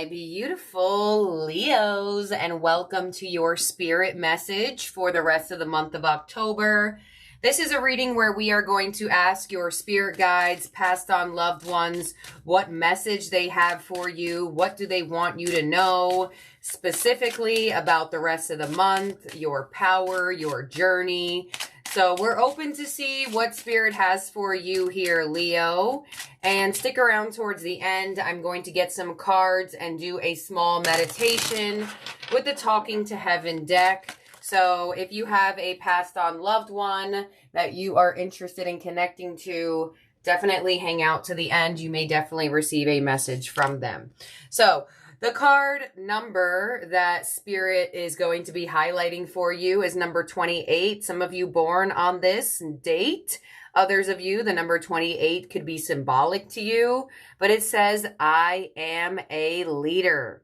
my beautiful Leos, and welcome to your spirit message for the rest of the month of October. This is a reading where we are going to ask your spirit guides, passed on loved ones, what message they have for you, what do they want you to know specifically about the rest of the month, your power, your journey. So we're open to see what spirit has for you here, Leo. And stick around towards the end. I'm going to get some cards and do a small meditation with the Talking to Heaven deck. So if you have a passed on loved one that you are interested in connecting to, definitely hang out to the end. You may definitely receive a message from them. So the card number that Spirit is going to be highlighting for you is number 28. Some of you born on this date. Others of you, the number 28 could be symbolic to you. But it says, I am a leader.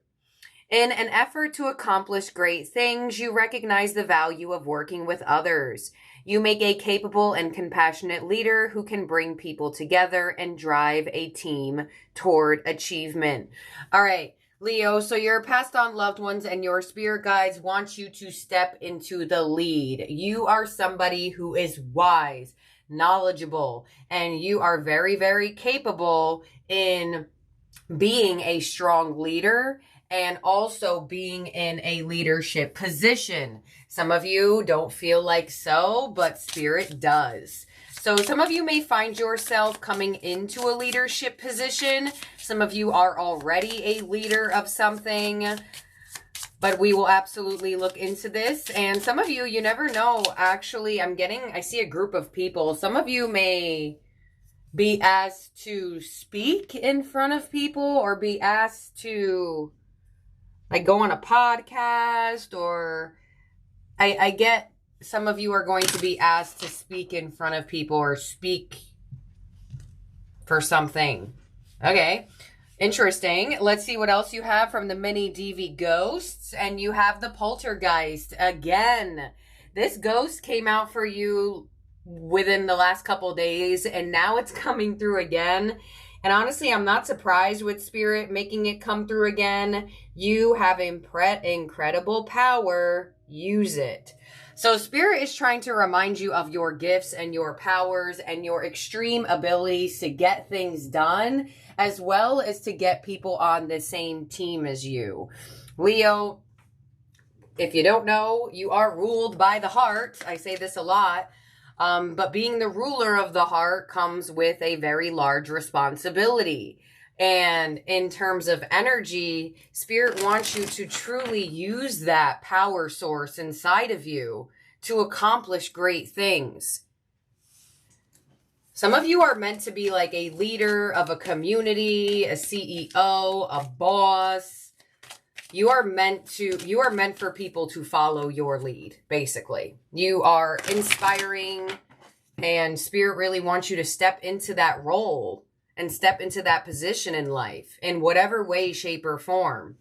In an effort to accomplish great things, you recognize the value of working with others. You make a capable and compassionate leader who can bring people together and drive a team toward achievement. All right. Leo, so your passed on loved ones and your spirit guides want you to step into the lead. You are somebody who is wise, knowledgeable, and you are very, very capable in being a strong leader and also being in a leadership position. Some of you don't feel like so, but spirit does. So some of you may find yourself coming into a leadership position. Some of you are already a leader of something, but we will absolutely look into this. And some of you, you never know. Actually, I see a group of people. Some of you may be asked to speak in front of people or be asked to like go on a podcast, or I get some of you are going to be asked to speak in front of people or speak for something. Okay, interesting. Let's see what else you have from the mini DV ghosts. And you have the poltergeist again. This ghost came out for you within the last couple days, and now it's coming through again. And honestly, I'm not surprised with Spirit making it come through again. You have incredible power. Use it. So Spirit is trying to remind you of your gifts and your powers and your extreme abilities to get things done, as well as to get people on the same team as you. Leo, if you don't know, you are ruled by the heart. I say this a lot. But being the ruler of the heart comes with a very large responsibility. And in terms of energy, Spirit wants you to truly use that power source inside of you to accomplish great things. Some of you are meant to be like a leader of a community, a CEO, a boss. You are meant for people to follow your lead, basically. You are inspiring, and Spirit really wants you to step into that role and step into that position in life in whatever way, shape, or form.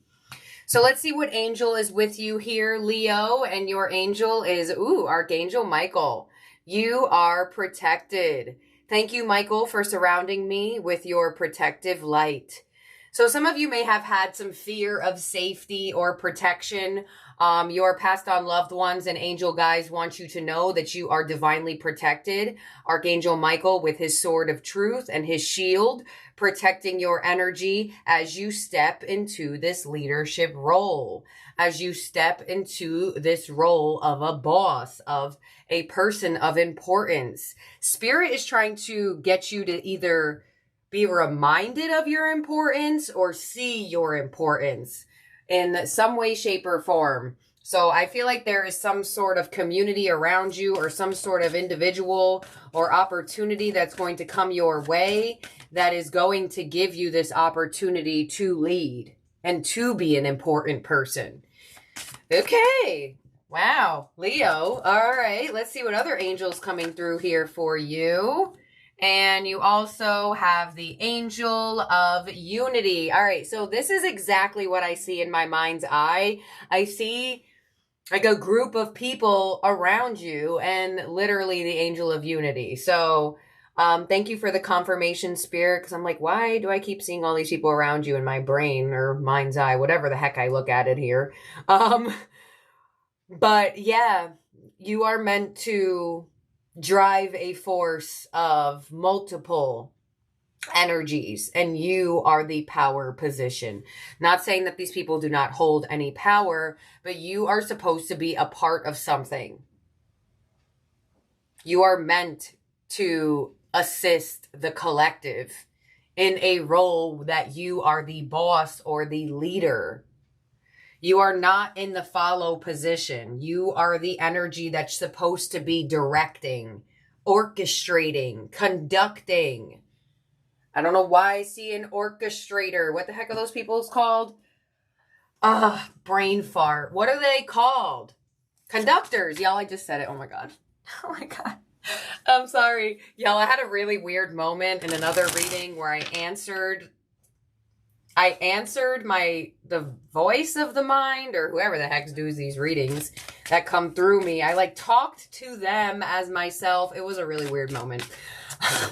So let's see what angel is with you here, Leo. And your angel is, Archangel Michael. You are protected. Thank you, Michael, for surrounding me with your protective light. So some of you may have had some fear of safety or protection. Your passed on loved ones and angel guides want you to know that you are divinely protected. Archangel Michael with his sword of truth and his shield protecting your energy as you step into this leadership role, as you step into this role of a boss, of a person of importance. Spirit is trying to get you to either be reminded of your importance or see your importance in some way, shape, or form. So I feel like there is some sort of community around you or some sort of individual or opportunity that's going to come your way that is going to give you this opportunity to lead and to be an important person. Okay. Wow. Leo. All right. Let's see what other angels coming through here for you. And you also have the Angel of Unity. All right, so this is exactly what I see in my mind's eye. I see like a group of people around you and literally the Angel of Unity. So Thank you for the confirmation, Spirit, because I'm like, why do I keep seeing all these people around you in my brain or mind's eye, whatever the heck I look at it here. But yeah, you are meant to drive a force of multiple energies, and you are the power position. Not saying that these people do not hold any power, but you are supposed to be a part of something. You are meant to assist the collective in a role that you are the boss or the leader. You are not in the follow position. You are the energy that's supposed to be directing, orchestrating, conducting. I don't know why I see an orchestrator. What the heck are those people's called? Brain fart. What are they called? Conductors. Y'all, I just said it. Oh my God. Oh my God. I'm sorry. Y'all, I had a really weird moment in another reading where I answered the voice of the mind, or whoever the heck does these readings that come through me. I like talked to them as myself. It was a really weird moment.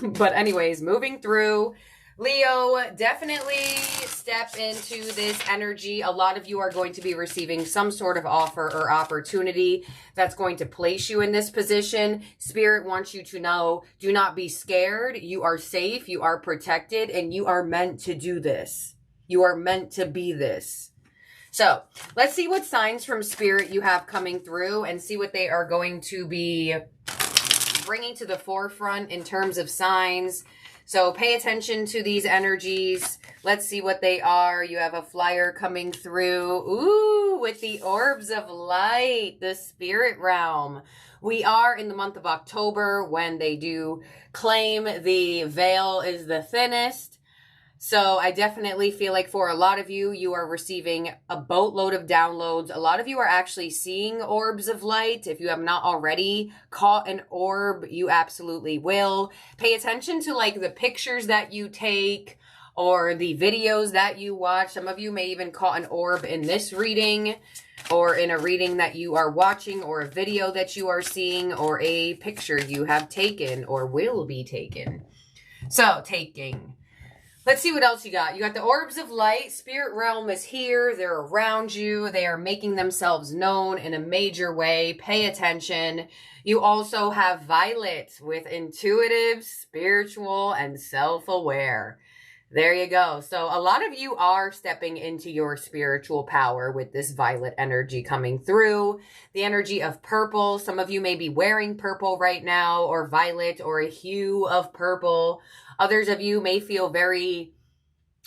But anyways, moving through, Leo, definitely step into this energy. A lot of you are going to be receiving some sort of offer or opportunity that's going to place you in this position. Spirit wants you to know, do not be scared. You are safe, you are protected, and you are meant to do this. You are meant to be this. So let's see what signs from Spirit you have coming through and see what they are going to be bringing to the forefront in terms of signs. So pay attention to these energies. Let's see what they are. You have a flyer coming through. Ooh, with the orbs of light, the spirit realm. We are in the month of October when they do claim the veil is the thinnest. So I definitely feel like for a lot of you, you are receiving a boatload of downloads. A lot of you are actually seeing orbs of light. If you have not already caught an orb, you absolutely will. Pay attention to like the pictures that you take or the videos that you watch. Some of you may even caught an orb in this reading or in a reading that you are watching or a video that you are seeing or a picture you have taken or will be taken. So taking. Let's see what else you got. You got the orbs of light. Spirit realm is here. They're around you. They are making themselves known in a major way. Pay attention. You also have Violet with intuitive, spiritual, and self-aware. There you go. So a lot of you are stepping into your spiritual power with this violet energy coming through. The energy of purple. Some of you may be wearing purple right now, or violet, or a hue of purple. Others of you may feel very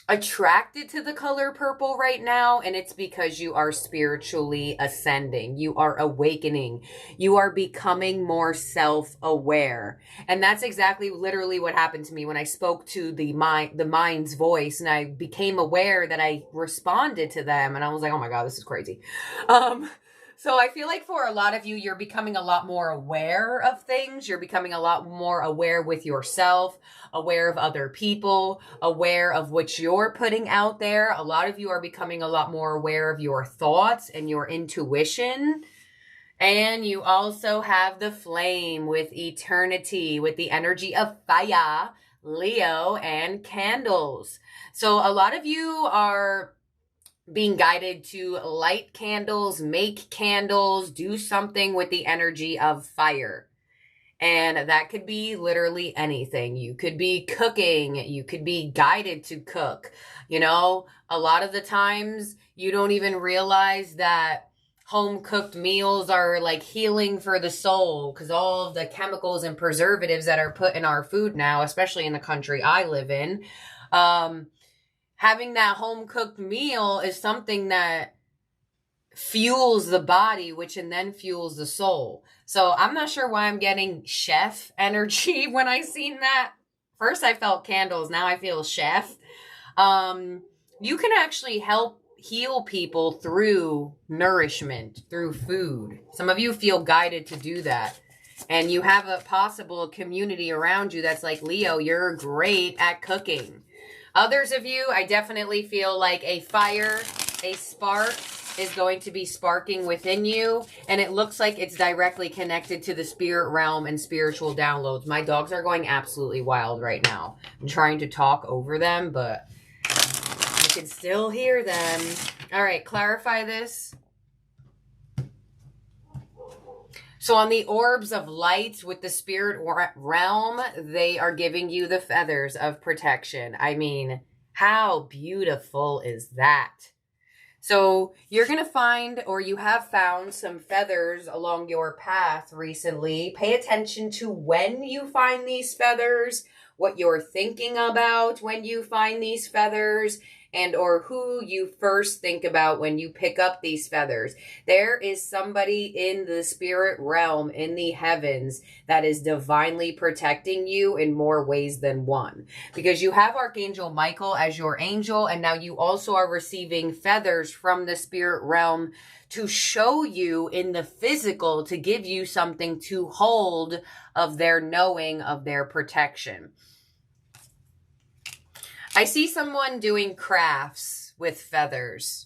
attracted to the color purple right now, and it's because you are spiritually ascending. You are awakening. You are becoming more self-aware. And that's exactly literally what happened to me when I spoke to the mind's voice, and I became aware that I responded to them, and I was like, oh my God, this is crazy. So I feel like for a lot of you, you're becoming a lot more aware of things. You're becoming a lot more aware with yourself, aware of other people, aware of what you're putting out there. A lot of you are becoming a lot more aware of your thoughts and your intuition. And you also have the flame with eternity, with the energy of fire, Leo, and candles. So a lot of you are being guided to light candles, make candles, do something with the energy of fire. And that could be literally anything. You could be cooking. You could be guided to cook. You know, a lot of the times you don't even realize that home cooked meals are like healing for the soul, because all of the chemicals and preservatives that are put in our food now, especially in the country I live in, having that home-cooked meal is something that fuels the body, which and then fuels the soul. So I'm not sure why I'm getting chef energy when I seen that. First I felt candles, now I feel chef. You can actually help heal people through nourishment, through food. Some of you feel guided to do that. And you have a possible community around you that's like, Leo, you're great at cooking. Others of you, I definitely feel like a fire, a spark is going to be sparking within you, and it looks like it's directly connected to the spirit realm and spiritual downloads. My dogs are going absolutely wild right now. I'm trying to talk over them, but I can still hear them. All right, clarify this. So on the orbs of light with the spirit realm, they are giving you the feathers of protection. I mean, how beautiful is that? So you're going to find, or you have found, some feathers along your path recently. Pay attention to when you find these feathers, what you're thinking about when you find these feathers, and or who you first think about when you pick up these feathers. There is somebody in the spirit realm, in the heavens, that is divinely protecting you in more ways than one. Because you have Archangel Michael as your angel, and now you also are receiving feathers from the spirit realm to show you in the physical, to give you something to hold of their knowing, of their protection. I see someone doing crafts with feathers.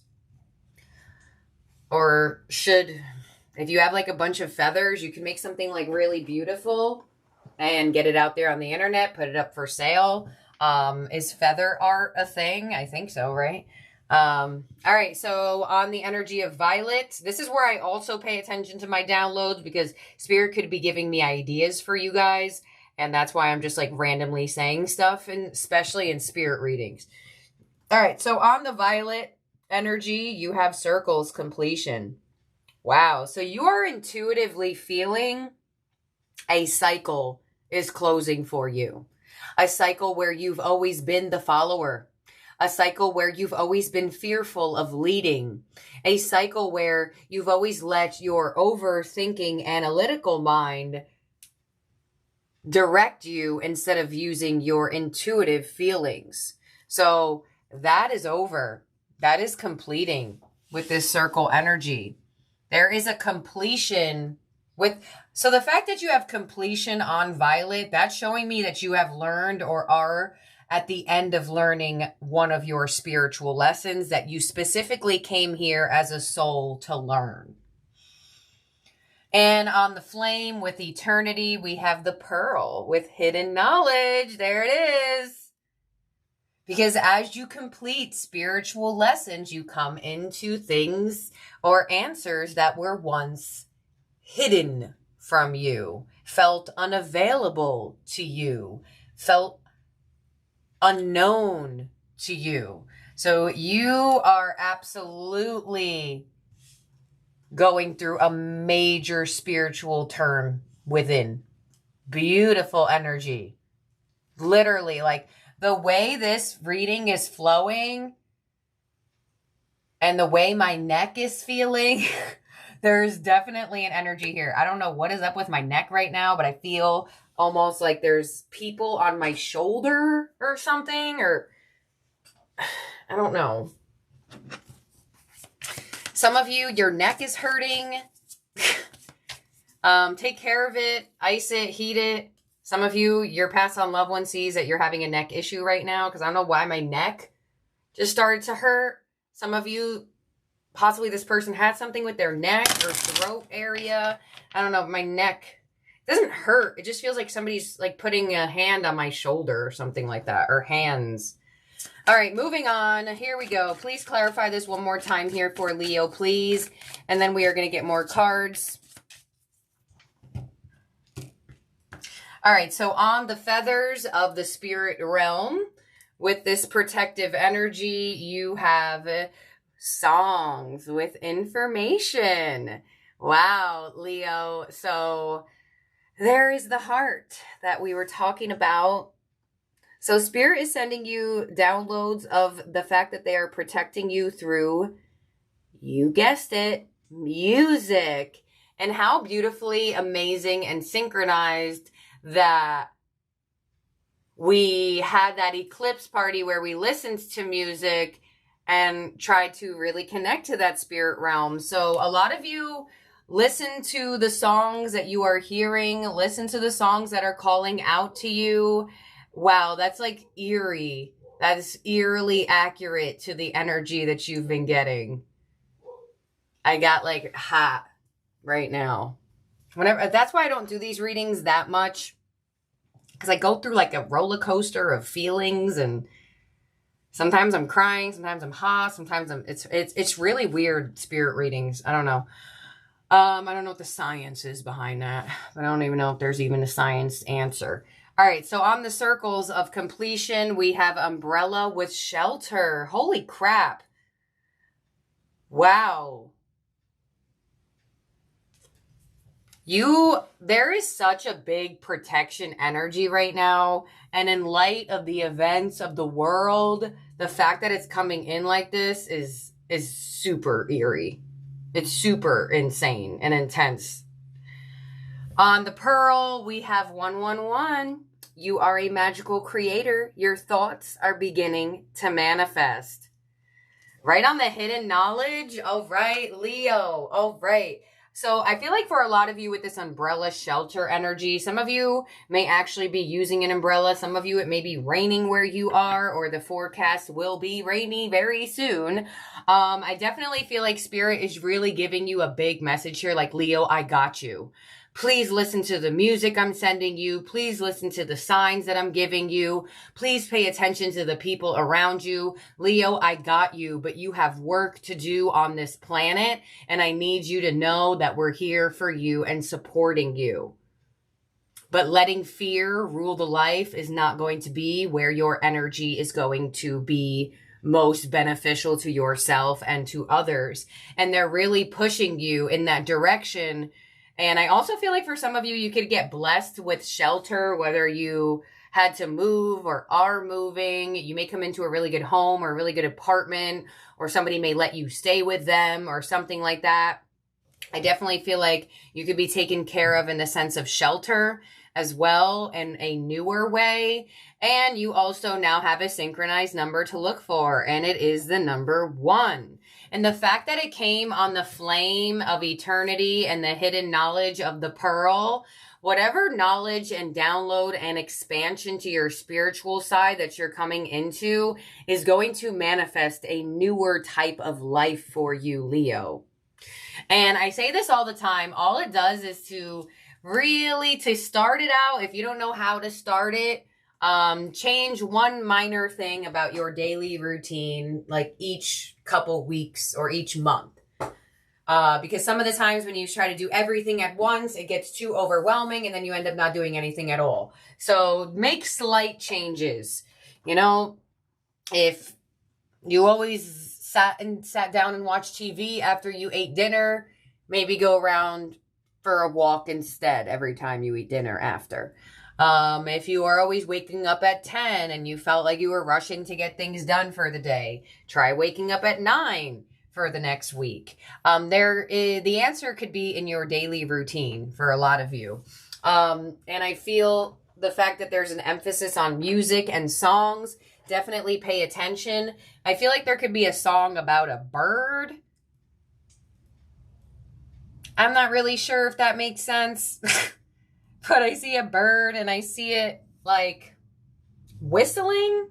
Or if you have like a bunch of feathers, you can make something like really beautiful and get it out there on the internet, put it up for sale. Is feather art a thing? I think so, right? All right, so on the energy of violet, this is where I also pay attention to my downloads, because Spirit could be giving me ideas for you guys. And that's why I'm just like randomly saying stuff, and especially in spirit readings. All right, so on the violet energy, you have circles completion. Wow, so you are intuitively feeling a cycle is closing for you. A cycle where you've always been the follower. A cycle where you've always been fearful of leading. A cycle where you've always let your overthinking analytical mind direct you instead of using your intuitive feelings. So that is over. That is completing with this circle energy. There is a completion so the fact that you have completion on violet, that's showing me that you have learned or are at the end of learning one of your spiritual lessons that you specifically came here as a soul to learn. And on the flame with eternity, we have the pearl with hidden knowledge. There it is. Because as you complete spiritual lessons, you come into things or answers that were once hidden from you, felt unavailable to you, felt unknown to you. So you are absolutely going through a major spiritual turn within. Beautiful energy. Literally, like the way this reading is flowing and the way my neck is feeling, there's definitely an energy here. I don't know what is up with my neck right now, but I feel almost like there's people on my shoulder or something, or I don't know. Some of you, your neck is hurting. Take care of it, ice it, heat it. Some of you, your passed on loved one sees that you're having a neck issue right now, because I don't know why my neck just started to hurt. Some of you, possibly this person had something with their neck or throat area. I don't know, my neck doesn't hurt. It just feels like somebody's like putting a hand on my shoulder or something like that, or hands. All right, moving on. Here we go. Please clarify this one more time here for Leo, please. And then we are going to get more cards. All right, so on the feathers of the spirit realm, with this protective energy, you have songs with information. Wow, Leo. So there is the heart that we were talking about. So Spirit is sending you downloads of the fact that they are protecting you through, you guessed it, music. And how beautifully amazing and synchronized that we had that eclipse party where we listened to music and tried to really connect to that spirit realm. So a lot of you listen to the songs that you are hearing, listen to the songs that are calling out to you. Wow, that's like eerie. That is eerily accurate to the energy that you've been getting. I got like hot right now. That's why I don't do these readings that much. Because I go through like a roller coaster of feelings, and sometimes I'm crying, sometimes I'm hot, sometimes it's really weird, spirit readings. I don't know. I don't know what the science is behind that, but I don't even know if there's even a science answer. All right, so on the circles of completion, we have umbrella with shelter. Holy crap. Wow. There is such a big protection energy right now. And in light of the events of the world, the fact that it's coming in like this is super eerie. It's super insane and intense. On the pearl, we have 111. You are a magical creator. Your thoughts are beginning to manifest. Right on the hidden knowledge. All right, Leo. All right. So I feel like for a lot of you with this umbrella shelter energy, some of you may actually be using an umbrella. Some of you, it may be raining where you are, or the forecast will be rainy very soon. I definitely feel like Spirit is really giving you a big message here, like, Leo, I got you. Please listen to the music I'm sending you. Please listen to the signs that I'm giving you. Please pay attention to the people around you. Leo, I got you, but you have work to do on this planet, and I need you to know that we're here for you and supporting you. But letting fear rule the life is not going to be where your energy is going to be most beneficial to yourself and to others. And they're really pushing you in that direction. And I also feel like for some of you, you could get blessed with shelter, whether you had to move or are moving. You may come into a really good home or a really good apartment, or somebody may let you stay with them or something like that. I definitely feel like you could be taken care of in the sense of shelter as well in a newer way. And you also now have a synchronized number to look for, and it is the number 1. And the fact that it came on the flame of eternity and the hidden knowledge of the pearl, whatever knowledge and download and expansion to your spiritual side that you're coming into is going to manifest a newer type of life for you, Leo. And I say this all the time. All it does is to start it out. If you don't know how to start it, change one minor thing about your daily routine, like each couple weeks or each month. Because some of the times when you try to do everything at once, it gets too overwhelming and then you end up not doing anything at all. So make slight changes. You know, if you always sat down and watched TV after you ate dinner, maybe go around for a walk instead every time you eat dinner after. If you are always waking up at 10 and you felt like you were rushing to get things done for the day, try waking up at 9 for the next week. The answer could be in your daily routine for a lot of you. And I feel the fact that there's an emphasis on music and songs, definitely pay attention. I feel like there could be a song about a bird. I'm not really sure if that makes sense. But I see a bird and I see it like whistling,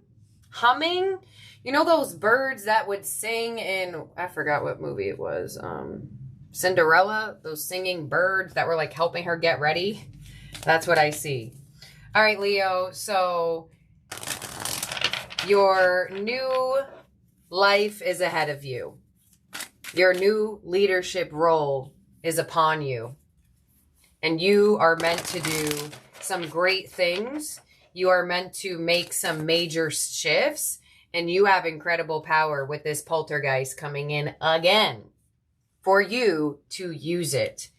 humming. You know those birds that would sing in, I forgot what movie it was, Cinderella? Those singing birds that were like helping her get ready? That's what I see. All right, Leo, so your new life is ahead of you. Your new leadership role is upon you. And you are meant to do some great things. You are meant to make some major shifts. And you have incredible power with this poltergeist coming in again for you to use it.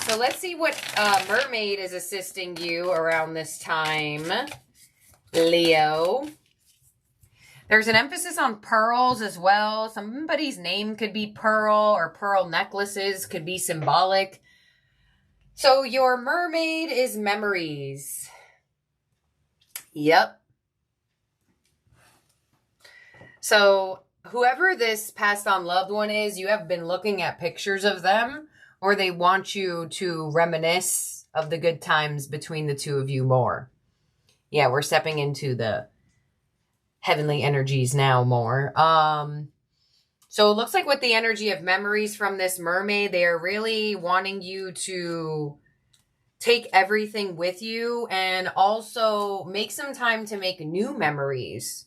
So let's see what mermaid is assisting you around this time, Leo. There's an emphasis on pearls as well. Somebody's name could be Pearl, or pearl necklaces could be symbolic. So your mermaid is memories. Yep. So whoever this passed on loved one is, you have been looking at pictures of them, or they want you to reminisce of the good times between the two of you more. Yeah, we're stepping into the heavenly energies now more. So it looks like with the energy of memories from this mermaid, they are really wanting you to take everything with you and also make some time to make new memories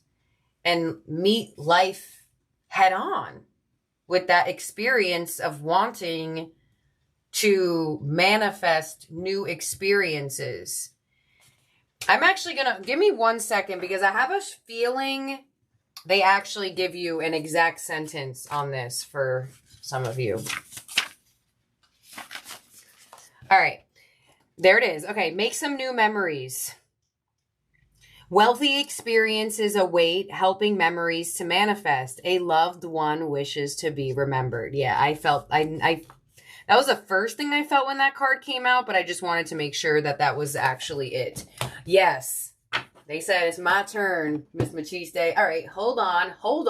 and meet life head on with that experience of wanting to manifest new experiences. I'm actually going to give me 1 second because I have a feeling they actually give you an exact sentence on this for some of you. All right. There it is. Okay. Make some new memories. Wealthy experiences await, helping memories to manifest. A loved one wishes to be remembered. Yeah, I felt, that was the first thing I felt when that card came out, but I just wanted to make sure that that was actually it. Yes. They said it's my turn, Miss Machiste. All right, hold on. Hold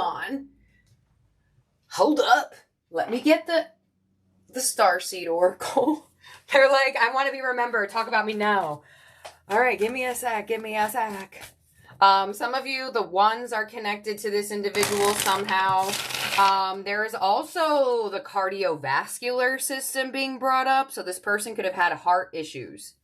up. Let me get the Starseed Oracle. They're like, I want to be remembered. Talk about me now. All right, give me a sec. Some of you, the ones are connected to this individual somehow. There is also the cardiovascular system being brought up. So this person could have had heart issues.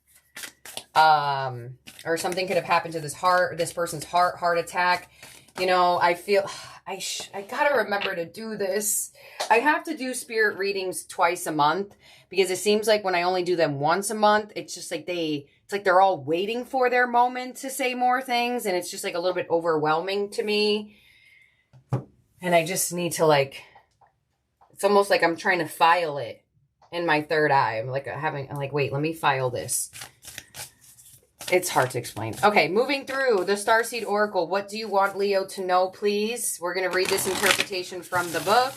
Or something could have happened to this person's heart attack. You know, I feel, I gotta remember to do this. I have to do spirit readings twice a month because it seems like when I only do them once a month, it's just like it's like they're all waiting for their moment to say more things. And it's just like a little bit overwhelming to me. And I just need to it's almost like I'm trying to file it in my third eye. I'm like, wait, let me file this. It's hard to explain. Okay, moving through the Starseed Oracle. What do you want Leo to know, please? We're going to read this interpretation from the book.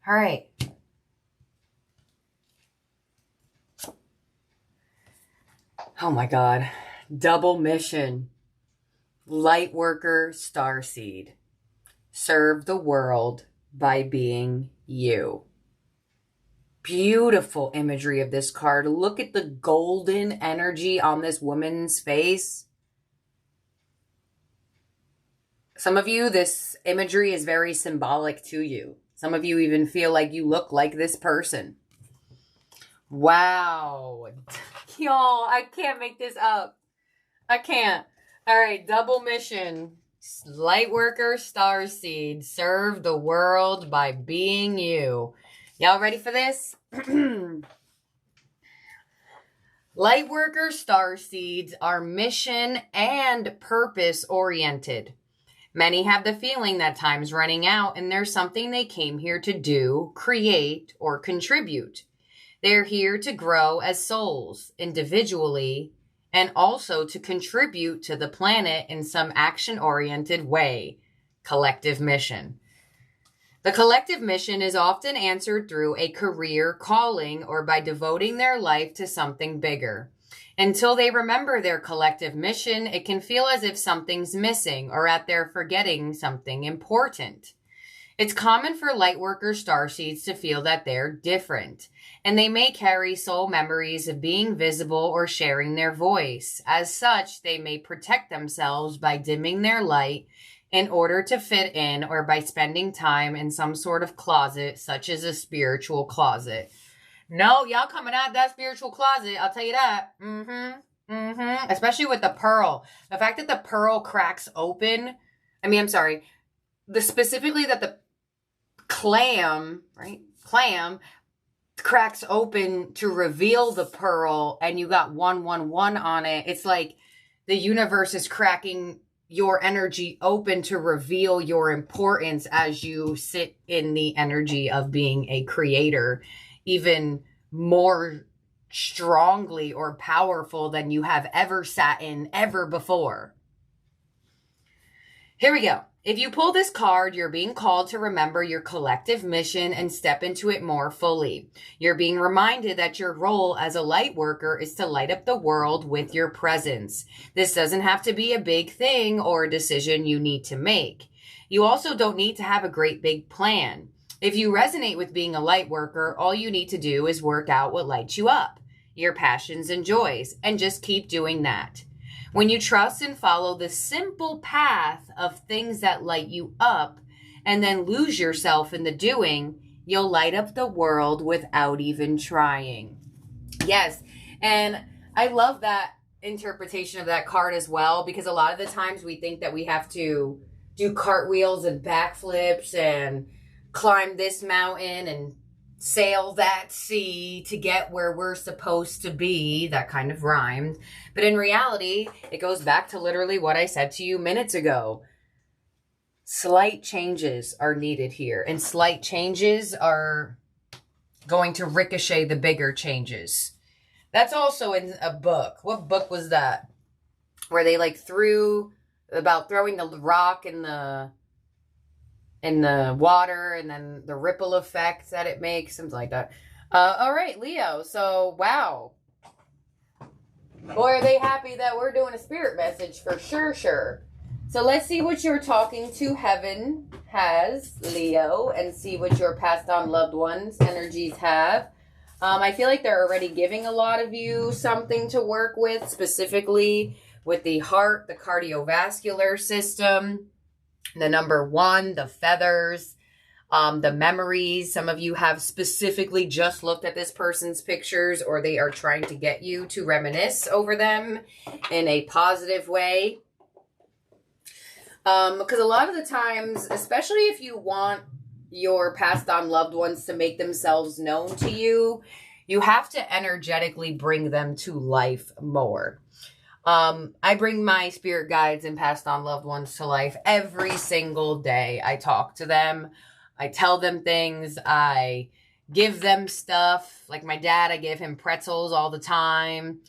All right. Oh my God. Double mission. Light worker, starseed. Serve the world by being you. Beautiful imagery of this card. Look at the golden energy on this woman's face. Some of you, this imagery is very symbolic to you. Some of you even feel like you look like this person. Wow. Y'all, I can't make this up. I can't. All right, double mission. Light worker, starseed. Serve the world by being you. Y'all ready for this? Light worker starseeds are mission and purpose oriented. Many have the feeling that time's running out and there's something they came here to do, create, or contribute. They're here to grow as souls, individually, and also to contribute to the planet in some action-oriented way. Collective mission. The collective mission is often answered through a career calling or by devoting their life to something bigger. Until they remember their collective mission, it can feel as if something's missing or that they're forgetting something important. It's common for lightworker starseeds to feel that they're different, and they may carry soul memories of being visible or sharing their voice. As such, they may protect themselves by dimming their light in order to fit in or by spending time in some sort of closet, such as a spiritual closet. No, y'all coming out that spiritual closet, I'll tell you that. Especially with the pearl. The fact that the pearl cracks open, specifically that the clam cracks open to reveal the pearl and you got 111 on it. It's like the universe is cracking your energy open to reveal your importance as you sit in the energy of being a creator, even more strongly or powerful than you have ever sat in ever before. Here we go. If you pull this card, you're being called to remember your collective mission and step into it more fully. You're being reminded that your role as a light worker is to light up the world with your presence. This doesn't have to be a big thing or a decision you need to make. You also don't need to have a great big plan. If you resonate with being a light worker, all you need to do is work out what lights you up. your passions and joys, and just keep doing that. When you trust and follow the simple path of things that light you up and then lose yourself in the doing, you'll light up the world without even trying. Yes, and I love that interpretation of that card as well, because a lot of the times we think that we have to do cartwheels and backflips and climb this mountain and sail that sea to get where we're supposed to be. That kind of rhymed. But in reality, it goes back to literally what I said to you minutes ago. Slight changes are needed here, and slight changes are going to ricochet the bigger changes. That's also in a book. What book was that? Where they like throwing the rock in the water, and then the ripple effect that it makes, something like that. All right, Leo. So, wow. Boy, are they happy that we're doing a spirit message for sure. So let's see what your talking to heaven has, Leo, and see what your passed on loved ones' energies have. I feel like they're already giving a lot of you something to work with, specifically with the heart, the cardiovascular system, the number 1, the feathers, the memories. Some of you have specifically just looked at this person's pictures, or they are trying to get you to reminisce over them in a positive way. Because a lot of the times, especially if you want your passed on loved ones to make themselves known to you, you have to energetically bring them to life more. I bring my spirit guides and passed on loved ones to life every single day. I talk to them. I tell them things. I give them stuff. Like my dad, I give him pretzels all the time.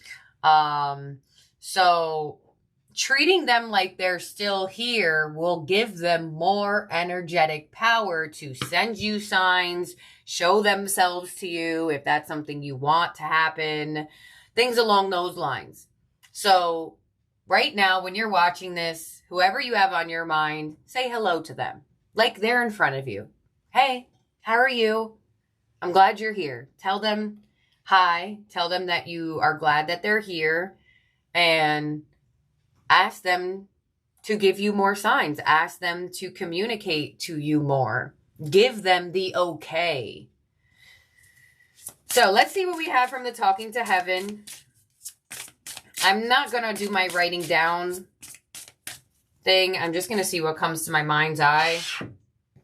So treating them like they're still here will give them more energetic power to send you signs, show themselves to you if that's something you want to happen, things along those lines. So right now, when you're watching this, whoever you have on your mind, say hello to them. Like they're in front of you. Hey, how are you? I'm glad you're here. Tell them hi. Tell them that you are glad that they're here, and ask them to give you more signs. Ask them to communicate to you more. Give them the okay. So let's see what we have from the Talking to Heaven. I'm not going to do my writing down thing. I'm just going to see what comes to my mind's eye,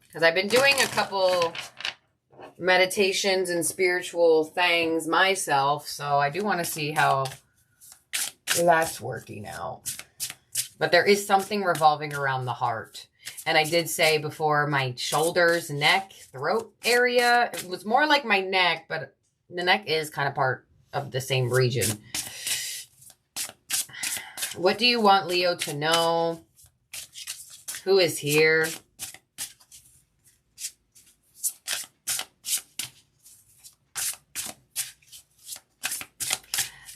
because I've been doing a couple meditations and spiritual things myself. So I do want to see how that's working out. But there is something revolving around the heart. And I did say before, my shoulders, neck, throat area. It was more like my neck, but the neck is kind of part of the same region. What do you want Leo to know? Who is here?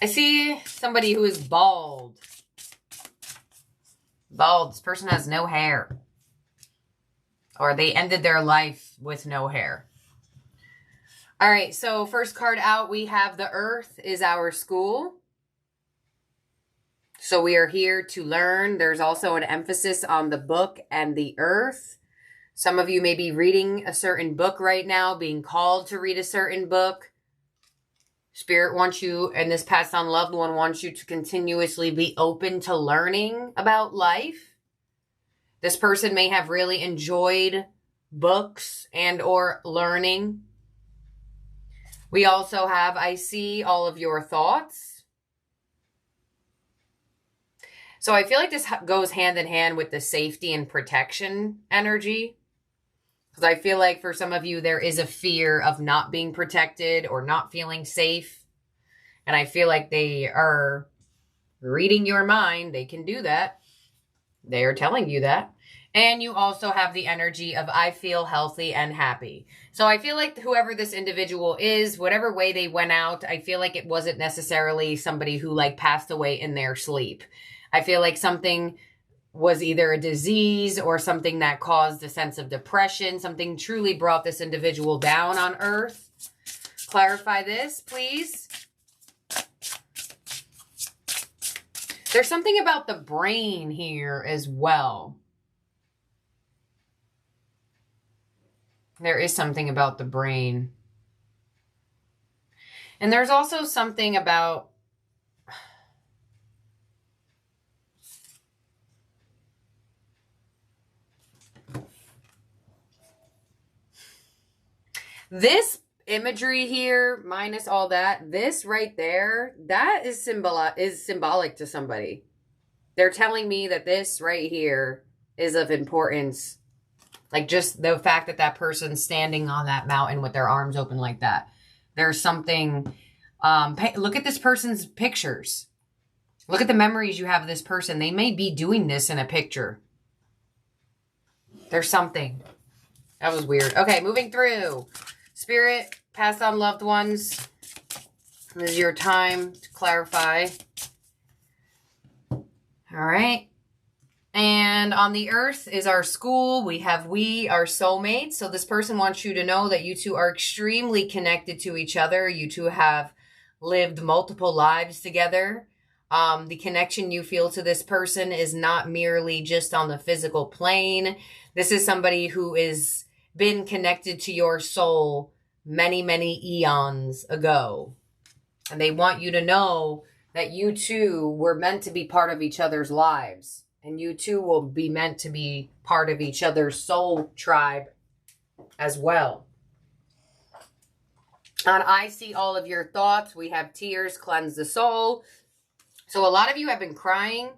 I see somebody who is bald. Bald. This person has no hair. Or they ended their life with no hair. All right, so first card out, we have the Earth is our school. So we are here to learn. There's also an emphasis on the book and the earth. Some of you may be reading a certain book right now, being called to read a certain book. Spirit wants you, and this passed on loved one wants you to continuously be open to learning about life. This person may have really enjoyed books and or learning. We also have, I see all of your thoughts. So I feel like this goes hand in hand with the safety and protection energy. Because I feel like for some of you, there is a fear of not being protected or not feeling safe. And I feel like they are reading your mind. They can do that. They are telling you that. And you also have the energy of I feel healthy and happy. So I feel like whoever this individual is, whatever way they went out, I feel like it wasn't necessarily somebody who like passed away in their sleep. I feel like something was either a disease or something that caused a sense of depression. Something truly brought this individual down on earth. Clarify this, please. There's something about the brain here as well. There is something about the brain. And there's also something about this imagery here, minus all that, this right there, that is symbolic to somebody. They're telling me that this right here is of importance. Like just the fact that that person's standing on that mountain with their arms open like that. There's something, look at this person's pictures. Look at the memories you have of this person. They may be doing this in a picture. There's something. That was weird. Okay, moving through. Spirit, passed on loved ones. This is your time to clarify. All right. And on the earth is our school. We have our soulmates. So this person wants you to know that you two are extremely connected to each other. You two have lived multiple lives together. The connection you feel to this person is not merely just on the physical plane. This is somebody who is been connected to your soul many, many eons ago. And they want you to know that you two were meant to be part of each other's lives. And you two will be meant to be part of each other's soul tribe as well. On I see all of your thoughts, we have tears cleanse the soul. So a lot of you have been crying,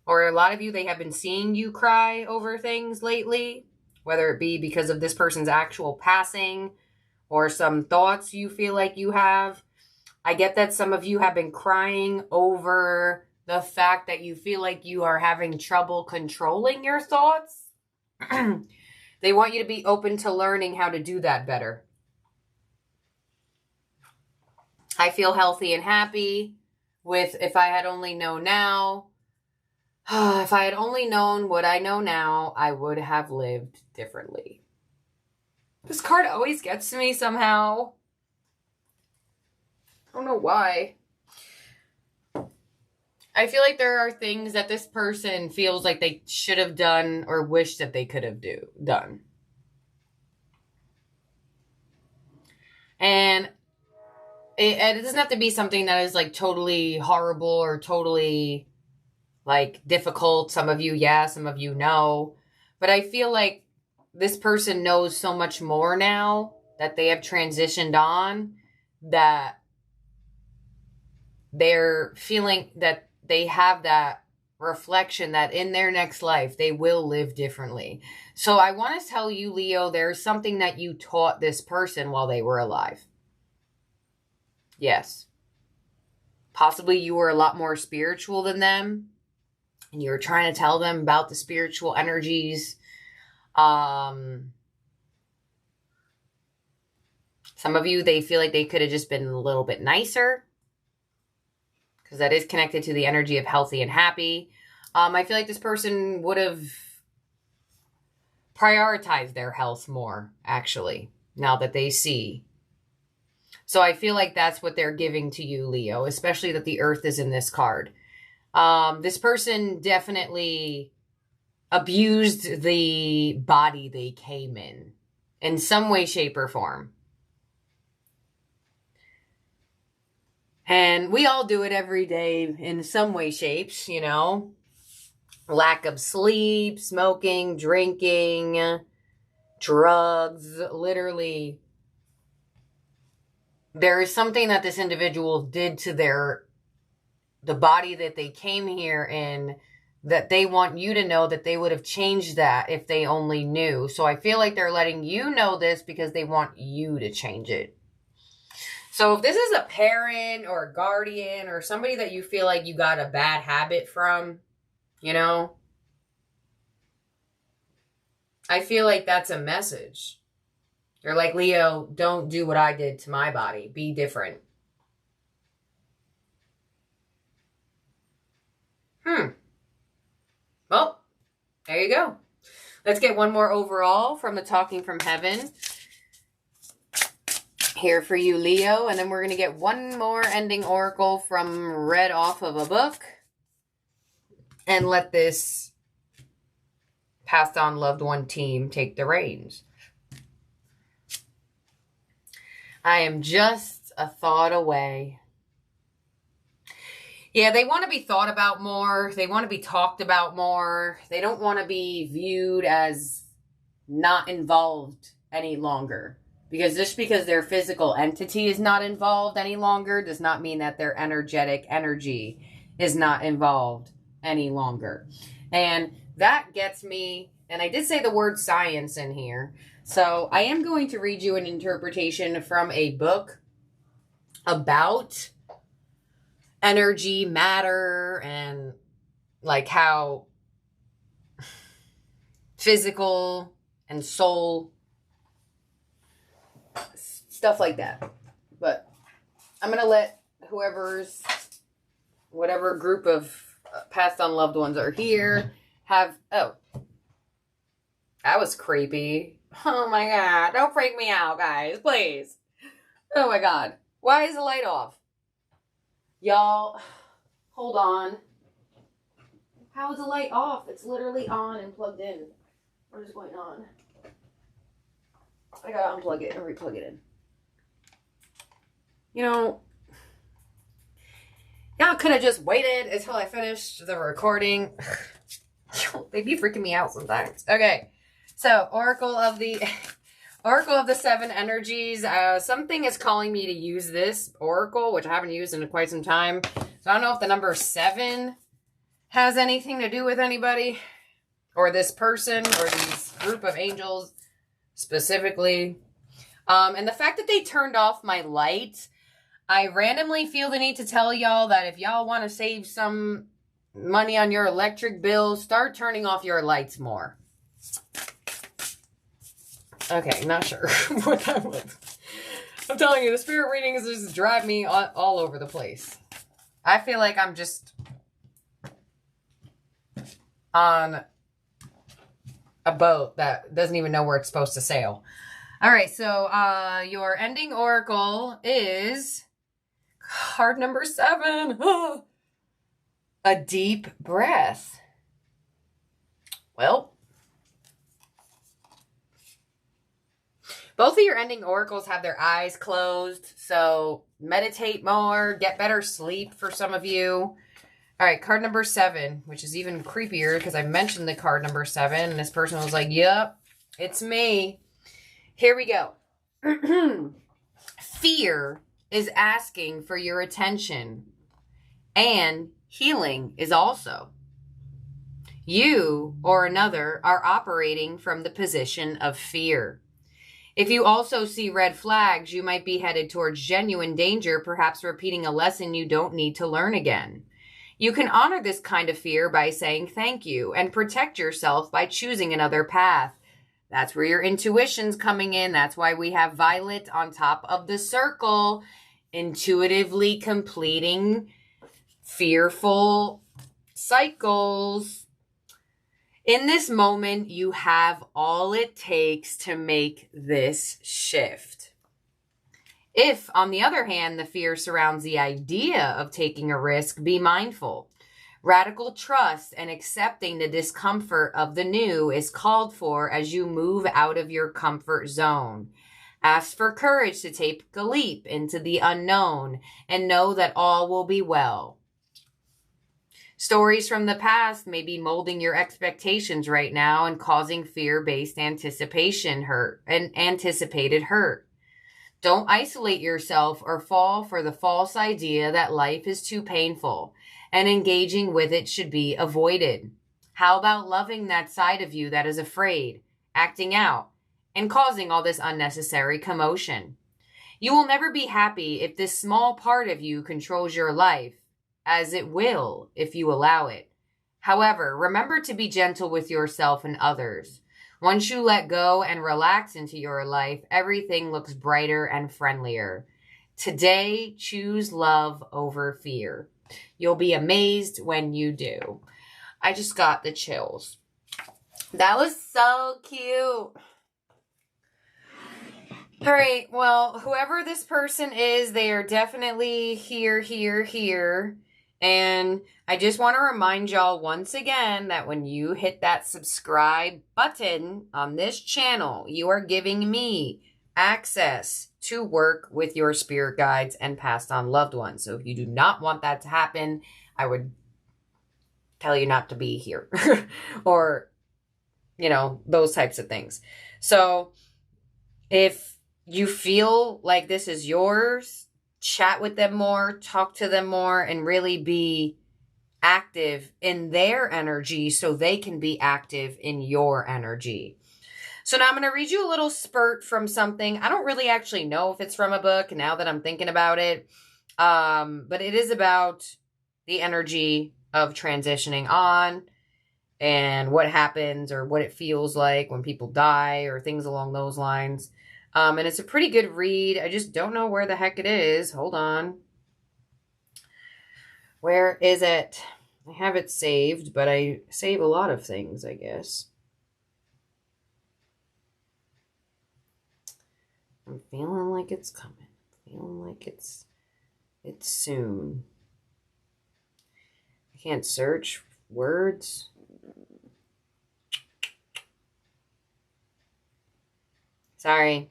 or a lot of you, they have been seeing you cry over things lately, whether it be because of this person's actual passing or some thoughts you feel like you have. I get that some of you have been crying over the fact that you feel like you are having trouble controlling your thoughts. They want you to be open to learning how to do that better. I feel healthy and happy with if I had only known now. If I had only known what I know now, I would have lived differently. This card always gets to me somehow. I don't know why. I feel like there are things that this person feels like they should have done or wish that they could have done. And it doesn't have to be something that is like totally horrible or totally like difficult. Some of you, yeah, some of you, no. But I feel like this person knows so much more now that they have transitioned on, that they're feeling that they have that reflection that in their next life, they will live differently. So I want to tell you, Leo, there's something that you taught this person while they were alive. Yes. Possibly you were a lot more spiritual than them, and you were trying to tell them about the spiritual energies. Some of you, they feel like they could have just been a little bit nicer, because that is connected to the energy of healthy and happy. I feel like this person would have prioritized their health more, actually, now that they see. So I feel like that's what they're giving to you, Leo, especially that the earth is in this card. This person definitely abused the body they came in some way, shape, or form. And we all do it every day in some way, shapes, you know. Lack of sleep, smoking, drinking, drugs, literally. There is something that this individual did to the body that they came here in, that they want you to know that they would have changed that if they only knew. So I feel like they're letting you know this because they want you to change it. So if this is a parent or a guardian or somebody that you feel like you got a bad habit from, you know, I feel like that's a message. They're like, Leo, don't do what I did to my body. Be different. Well, there you go. Let's get one more overall from the Talking from Heaven. Here for you, Leo. And then we're going to get one more ending oracle from read off of a book. and let this passed on loved one team take the reins. I am just a thought away. Yeah, they want to be thought about more. They want to be talked about more. They don't want to be viewed as not involved any longer. Because just because their physical entity is not involved any longer does not mean that their energetic energy is not involved any longer. And that gets me, and I did say the word science in here. So I am going to read you an interpretation from a book about energy, matter, and like how physical and soul, stuff like that. But I'm going to let whatever group of passed on loved ones are here have, oh, that was creepy. Oh my God. Don't freak me out, guys, please. Oh my God. Why is the light off? Y'all, hold on. How is the light off? It's literally on and plugged in. What is going on? I gotta unplug it and replug it in. You know, y'all could have just waited until I finished the recording. They be freaking me out sometimes. Okay, so Oracle of the Seven Energies. Something is calling me to use this Oracle, which I haven't used in quite some time. So I don't know if the number 7 has anything to do with anybody, or this person, or these group of angels specifically. And the fact that they turned off my light, I randomly feel the need to tell y'all that if y'all want to save some money on your electric bill, start turning off your lights more. Okay, not sure what that was. I'm telling you, the spirit readings just drive me all over the place. I feel like I'm just on a boat that doesn't even know where it's supposed to sail. All right, so your ending oracle is card number 7. A deep breath. Well, both of your ending oracles have their eyes closed, so meditate more, get better sleep for some of you. All right, card number 7, which is even creepier because I mentioned the card number 7, and this person was like, yep, it's me. Here we go. Fear is asking for your attention, and healing is also. You or another are operating from the position of fear. If you also see red flags, you might be headed towards genuine danger, perhaps repeating a lesson you don't need to learn again. You can honor this kind of fear by saying thank you and protect yourself by choosing another path. That's where your intuition's coming in. That's why we have Violet on top of the circle, intuitively completing fearful cycles. In this moment, you have all it takes to make this shift. If, on the other hand, the fear surrounds the idea of taking a risk, be mindful. Radical trust and accepting the discomfort of the new is called for as you move out of your comfort zone. Ask for courage to take a leap into the unknown and know that all will be well. Stories from the past may be molding your expectations right now and causing fear-based anticipated hurt. Don't isolate yourself or fall for the false idea that life is too painful and engaging with it should be avoided. How about loving that side of you that is afraid, acting out, and causing all this unnecessary commotion? You will never be happy if this small part of you controls your life, as it will if you allow it. However, remember to be gentle with yourself and others. Once you let go and relax into your life, everything looks brighter and friendlier. Today, choose love over fear. You'll be amazed when you do. I just got the chills. That was so cute. All right, well, whoever this person is, they are definitely here. And I just want to remind y'all once again that when you hit that subscribe button on this channel, you are giving me access to work with your spirit guides and passed on loved ones. So if you do not want that to happen, I would tell you not to be here or, those types of things. So if you feel like this is yours, chat with them more, talk to them more, and really be active in their energy so they can be active in your energy. So now I'm going to read you a little spurt from something. I don't really actually know if it's from a book now that I'm thinking about it. But it is about the energy of transitioning on and what happens or what it feels like when people die or things along those lines. And it's a pretty good read. I just don't know where the heck it is. Hold on. Where is it? I have it saved, but I save a lot of things, I guess. I'm feeling like it's coming. Feeling like it's soon. I can't search words. Sorry.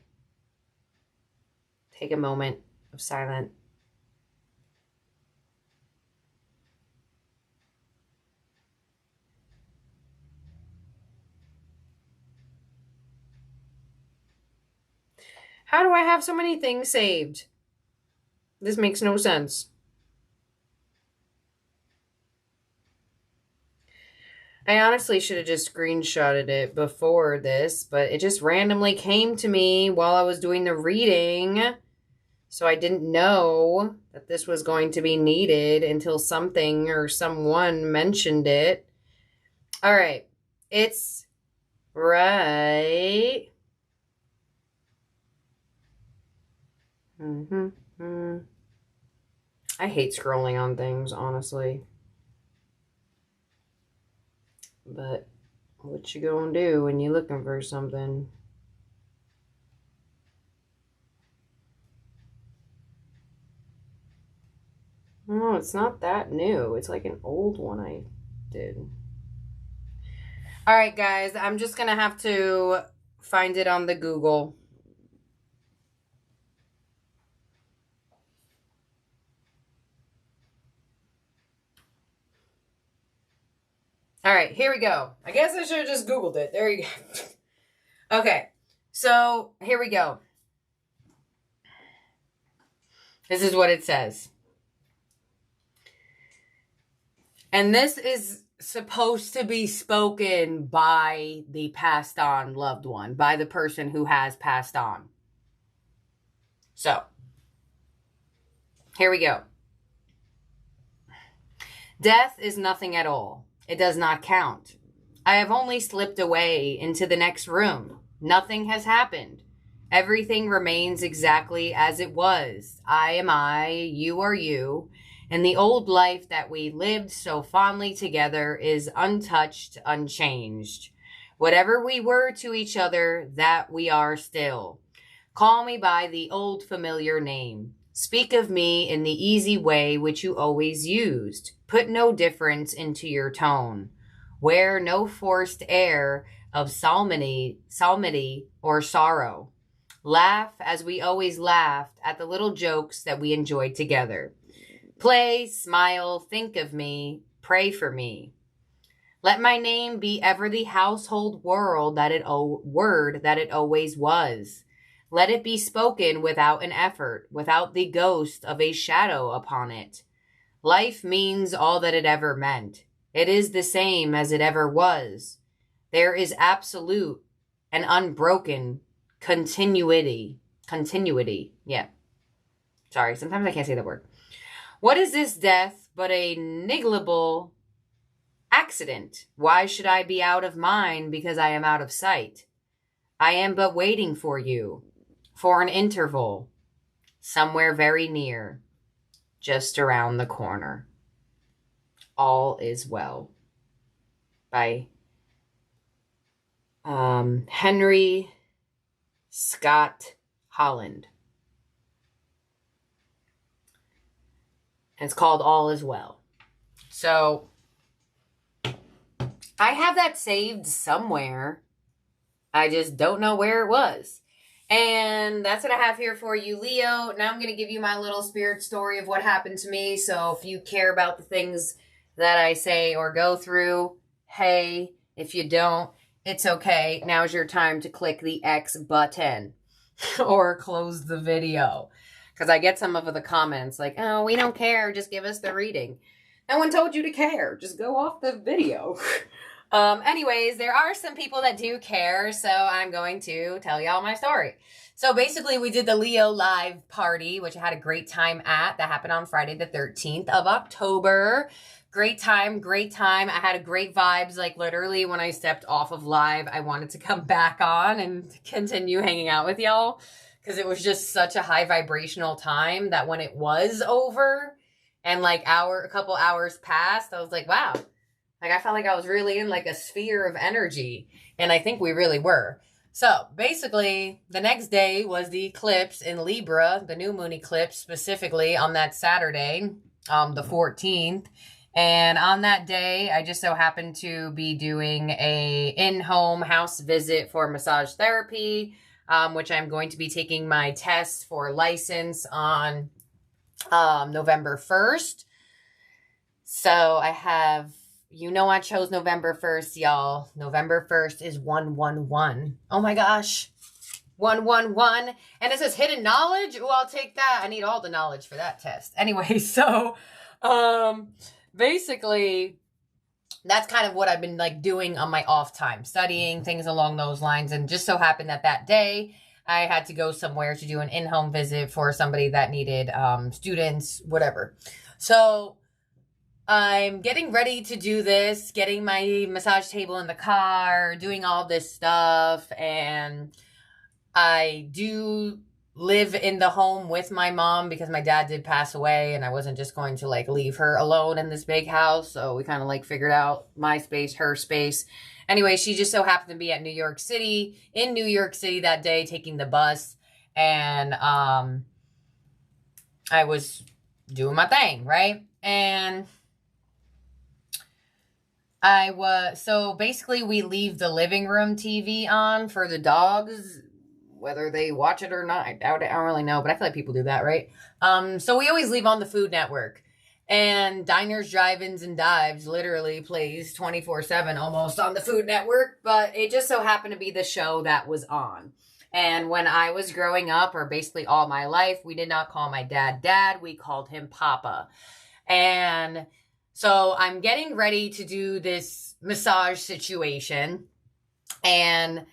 Take a moment of silence. How do I have so many things saved? This makes no sense. I honestly should have just screenshotted it before this, but it just randomly came to me while I was doing the reading. So I didn't know that this was going to be needed until something or someone mentioned it. All right. It's right. I hate scrolling on things, honestly. But what you gonna do when you're looking for something? No, it's not that new. It's like an old one I did. All right, guys. I'm just going to have to find it on the Google. All right, here we go. I guess I should have just Googled it. There you go. Okay, so here we go. This is what it says. And this is supposed to be spoken by the passed on loved one, by the person who has passed on. So, here we go. Death is nothing at all. It does not count. I have only slipped away into the next room. Nothing has happened. Everything remains exactly as it was. I am I, you are you, and the old life that we lived so fondly together is untouched, unchanged. Whatever we were to each other, that we are still. Call me by the old familiar name. Speak of me in the easy way which you always used. Put no difference into your tone. Wear no forced air of psalmody or sorrow. Laugh as we always laughed at the little jokes that we enjoyed together. Play, smile, think of me, pray for me. Let my name be ever the household word that it always was. Let it be spoken without an effort, without the ghost of a shadow upon it. Life means all that it ever meant. It is the same as it ever was. There is absolute and unbroken continuity. Yeah. Sorry, sometimes I can't say the word. What is this death but a negligible accident? Why should I be out of mind because I am out of sight? I am but waiting for you, for an interval, somewhere very near, just around the corner. All is well. By Henry Scott Holland. And it's called All Is Well. So I have that saved somewhere. I just don't know where it was. And that's what I have here for you, Leo. Now I'm going to give you my little spirit story of what happened to me. So if you care about the things that I say or go through, hey, if you don't, it's okay. Now's your time to click the X button or close the video. Because I get some of the comments like, oh, we don't care. Just give us the reading. No one told you to care. Just go off the video. Anyways, there are some people that do care, so I'm going to tell y'all my story. So basically, we did the Leo live party, which I had a great time at. That happened on Friday the 13th of October. Great time, great time. I had a great vibes. Like literally when I stepped off of live, I wanted to come back on and continue hanging out with y'all because it was just such a high vibrational time that when it was over and like a couple hours passed, I was like, wow. Like, I felt like I was really in, like, a sphere of energy. And I think we really were. So, basically, the next day was the eclipse in Libra, the new moon eclipse, specifically on that Saturday, the 14th. And on that day, I just so happened to be doing a in-home house visit for massage therapy, which I'm going to be taking my test for license on November 1st. So, I have... You know I chose November 1st, y'all. November 1st is 111. Oh my gosh. 111. And it says hidden knowledge. Ooh, I'll take that. I need all the knowledge for that test. Anyway, so basically that's kind of what I've been like doing on my off time, studying things along those lines. And just so happened that day I had to go somewhere to do an in-home visit for somebody that needed students, whatever. So I'm getting ready to do this, getting my massage table in the car, doing all this stuff, and I do live in the home with my mom because my dad did pass away, and I wasn't just going to, like, leave her alone in this big house, so we kind of, like, figured out my space, her space. Anyway, she just so happened to be in New York City that day, taking the bus, and I was doing my thing, right? And so basically we leave the living room TV on for the dogs, whether they watch it or not. I doubt it. I don't really know, but I feel like people do that, right? So we always leave on the Food Network. And Diners, Drive-Ins, and Dives literally plays 24/7 almost on the Food Network, but it just so happened to be the show that was on. And when I was growing up, or basically all my life, we did not call my dad Dad. We called him Papa. And so I'm getting ready to do this massage situation, and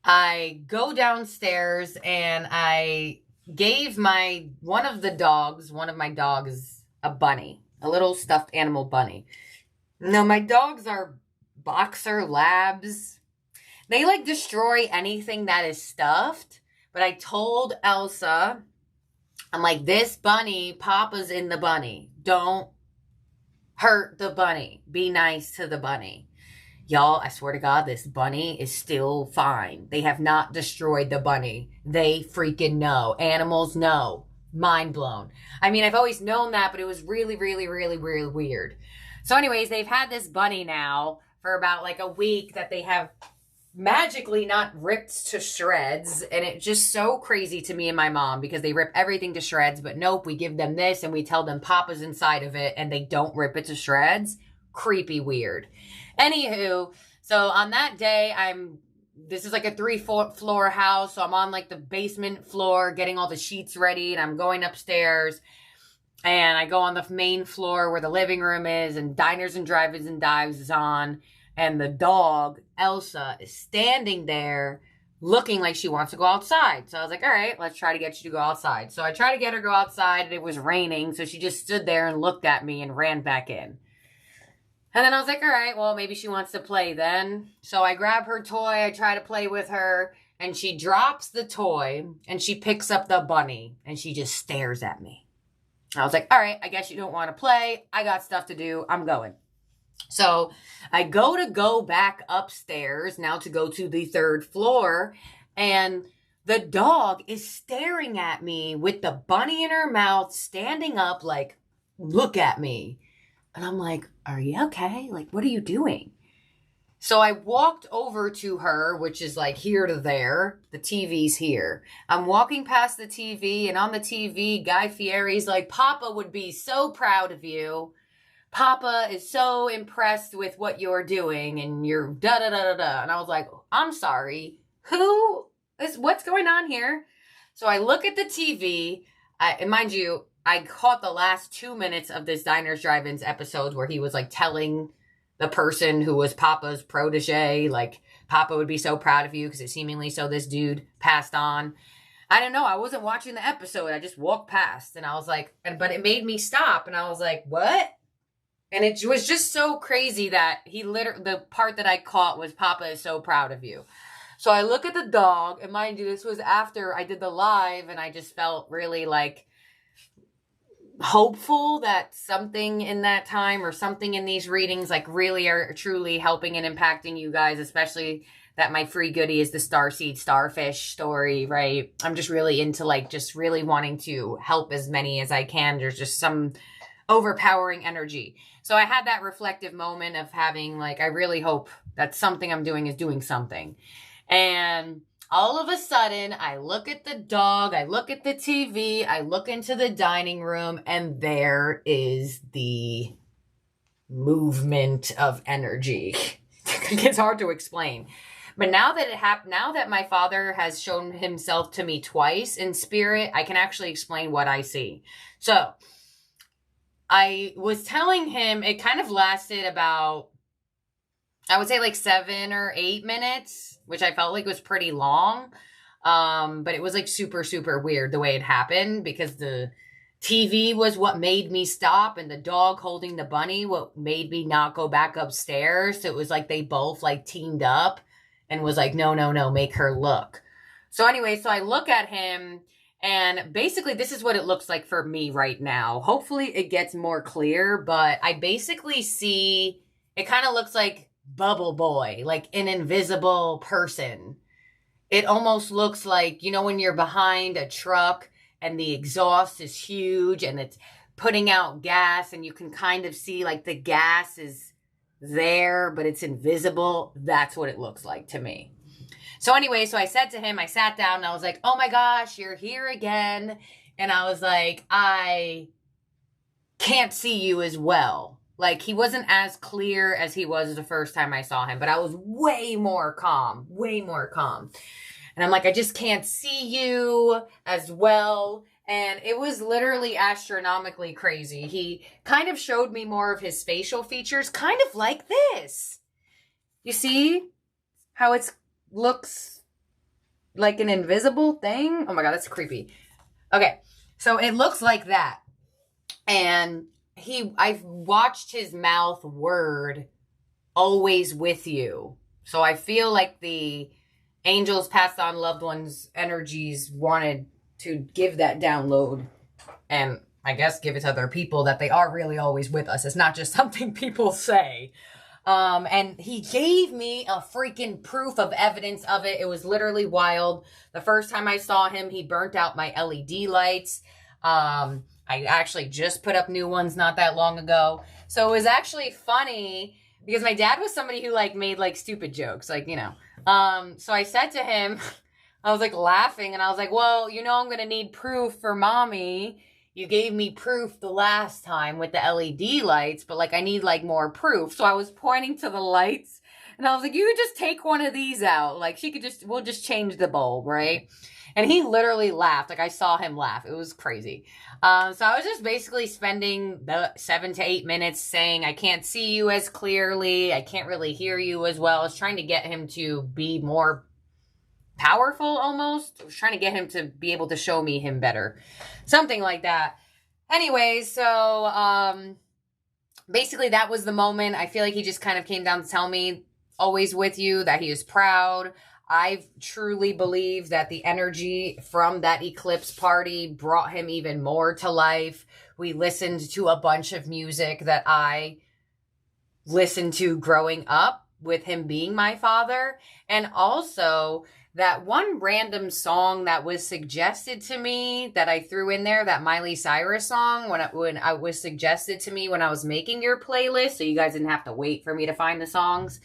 I go downstairs and I gave one of my dogs a bunny, a little stuffed animal bunny. Now, my dogs are boxer labs. They like destroy anything that is stuffed, but I told Elsa, I'm like, this bunny, Papa's in the bunny. Don't hurt the bunny. Be nice to the bunny. Y'all, I swear to God, this bunny is still fine. They have not destroyed the bunny. They freaking know. Animals know. Mind blown. I mean, I've always known that, but it was really, really, really, really weird. So anyways, they've had this bunny now for about like a week that they have magically not ripped to shreds, and it's just so crazy to me and my mom because they rip everything to shreds, but nope, we give them this and we tell them Papa's inside of it and they don't rip it to shreds. Creepy weird. Anywho, so on that day, this is like a 3-floor house, so I'm on like the basement floor getting all the sheets ready, and I'm going upstairs, and I go on the main floor where the living room is, and Diners and Drive-Ins and Dives is on. And the dog, Elsa, is standing there looking like she wants to go outside. So I was like, all right, let's try to get you to go outside. So I tried to get her to go outside, and it was raining. So she just stood there and looked at me and ran back in. And then I was like, all right, well, maybe she wants to play then. So I grab her toy. I try to play with her. And she drops the toy, and she picks up the bunny. And she just stares at me. I was like, all right, I guess you don't want to play. I got stuff to do. I'm going. So I go back upstairs now to go to the 3rd floor, and the dog is staring at me with the bunny in her mouth, standing up like, look at me. And I'm like, are you okay? Like, what are you doing? So I walked over to her, which is like here to there. The TV's here. I'm walking past the TV, and on the TV, Guy Fieri's like, Papa would be so proud of you. Papa is so impressed with what you're doing, and you're da-da-da-da-da. And I was like, I'm sorry. What's going on here? So I look at the TV, and mind you, I caught the last 2 minutes of this Diners, Drive-Ins episode where he was like telling the person who was Papa's protege, like, Papa would be so proud of you, because it seemingly so this dude passed on. I don't know. I wasn't watching the episode. I just walked past, and I was like, but it made me stop, and I was like, what? And it was just so crazy that the part that I caught was, Papa is so proud of you. So I look at the dog, and mind you, this was after I did the live, and I just felt really like hopeful that something in that time or something in these readings like really are truly helping and impacting you guys, especially that my free goodie is the starseed starfish story, right? I'm just really into like just really wanting to help as many as I can. There's just some overpowering energy. So I had that reflective moment of having like, I really hope that something I'm doing is doing something. And all of a sudden, I look at the dog, I look at the TV, I look into the dining room, and there is the movement of energy. It's hard to explain. But now that my father has shown himself to me twice in spirit, I can actually explain what I see. So, I was telling him, it kind of lasted about, I would say like 7 or 8 minutes, which I felt like was pretty long. But it was like super, super weird the way it happened, because the TV was what made me stop, and the dog holding the bunny what made me not go back upstairs. So it was like they both like teamed up and was like, no, make her look. So anyway, so I look at him, and basically this is what it looks like for me right now. Hopefully it gets more clear, but I basically see, it kind of looks like Bubble Boy, like an invisible person. It almost looks like, you know, when you're behind a truck and the exhaust is huge and it's putting out gas, and you can kind of see like the gas is there, but it's invisible. That's what it looks like to me. So anyway, so I said to him, I sat down and I was like, oh my gosh, you're here again. And I was like, I can't see you as well. Like, he wasn't as clear as he was the first time I saw him, but I was way more calm. And I'm like, I just can't see you as well. And it was literally astronomically crazy. He kind of showed me more of his facial features, kind of like this. You see how it looks like an invisible thing? Oh my God, that's creepy. Okay, so it looks like that. And I've watched his mouth word, always with you. So I feel like the angels passed on loved ones' energies wanted to give that download, and I guess give it to other people, that they are really always with us. It's not just something people say. And he gave me a freaking proof of evidence of it. It was literally wild. The first time I saw him, he burnt out my LED lights. I actually just put up new ones not that long ago. So it was actually funny because my dad was somebody who like made like stupid jokes, like, you know. So I said to him, I was like laughing, and I was like, well, you know, I'm going to need proof for mommy. You gave me proof the last time with the LED lights, but like I need like more proof. So I was pointing to the lights, and I was like, you could just take one of these out. Like we'll just change the bulb, right? And he literally laughed. Like I saw him laugh. It was crazy. So I was just basically spending the 7 to 8 minutes saying, I can't see you as clearly. I can't really hear you as well. I was trying to get him to be more powerful almost. I was trying to get him to be able to show me him better. Something like that. Anyway, so basically that was the moment. I feel like he just kind of came down to tell me, always with you, that he is proud. I truly believe that the energy from that eclipse party brought him even more to life. We listened to a bunch of music that I listened to growing up with him being my father. And also that one random song that was suggested to me that I threw in there, that Miley Cyrus song, when I was suggested to me when I was making your playlist, so you guys didn't have to wait for me to find the songs.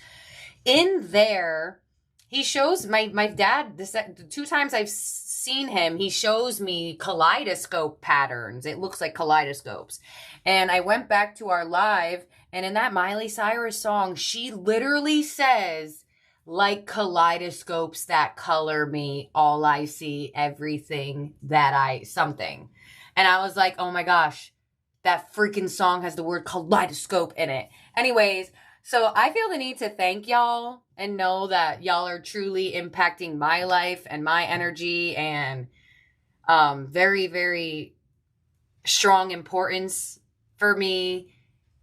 In there, he shows my dad, the 2 times I've seen him, he shows me kaleidoscope patterns. It looks like kaleidoscopes. And I went back to our live, and in that Miley Cyrus song, she literally says, like kaleidoscopes that color me, all I see, everything that something. And I was like, oh my gosh, that freaking song has the word kaleidoscope in it. Anyways, so I feel the need to thank y'all and know that y'all are truly impacting my life and my energy, and very, very strong importance for me.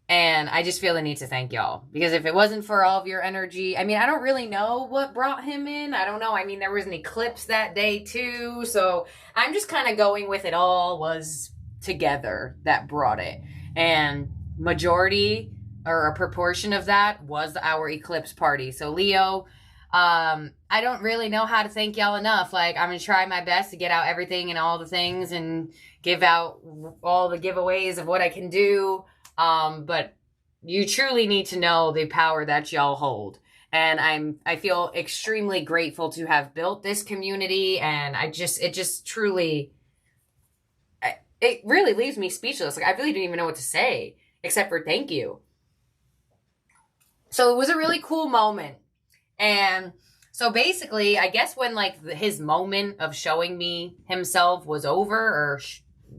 And I just feel the need to thank y'all, because if it wasn't for all of your energy, I mean, I don't really know what brought him in. I don't know. I mean, there was an eclipse that day too. So I'm just kind of going with it all was together that brought it. And majority or a proportion of that was our eclipse party. So Leo, I don't really know how to thank y'all enough. Like, I'm going to try my best to get out everything and all the things and give out all the giveaways of what I can do. But you truly need to know the power that y'all hold. And I feel extremely grateful to have built this community. And it just truly, it really leaves me speechless. Like, I really didn't even know what to say except for thank you. So it was a really cool moment. And so basically, I guess when like his moment of showing me himself was over, or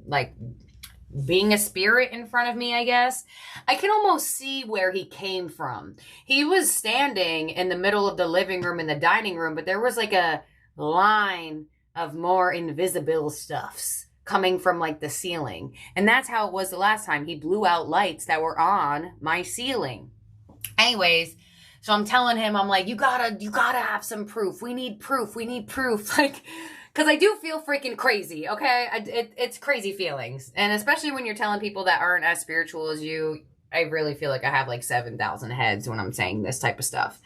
like being a spirit in front of me, I guess, I can almost see where he came from. He was standing in the middle of the living room and the dining room, but there was like a line of more invisible stuffs coming from like the ceiling. And that's how it was the last time. He blew out lights that were on my ceiling. Anyways, so I'm telling him, I'm like, you gotta have some proof. We need proof. Like, because I do feel freaking crazy, okay? It's crazy feelings. And especially when you're telling people that aren't as spiritual as you, I really feel like I have like 7,000 heads when I'm saying this type of stuff.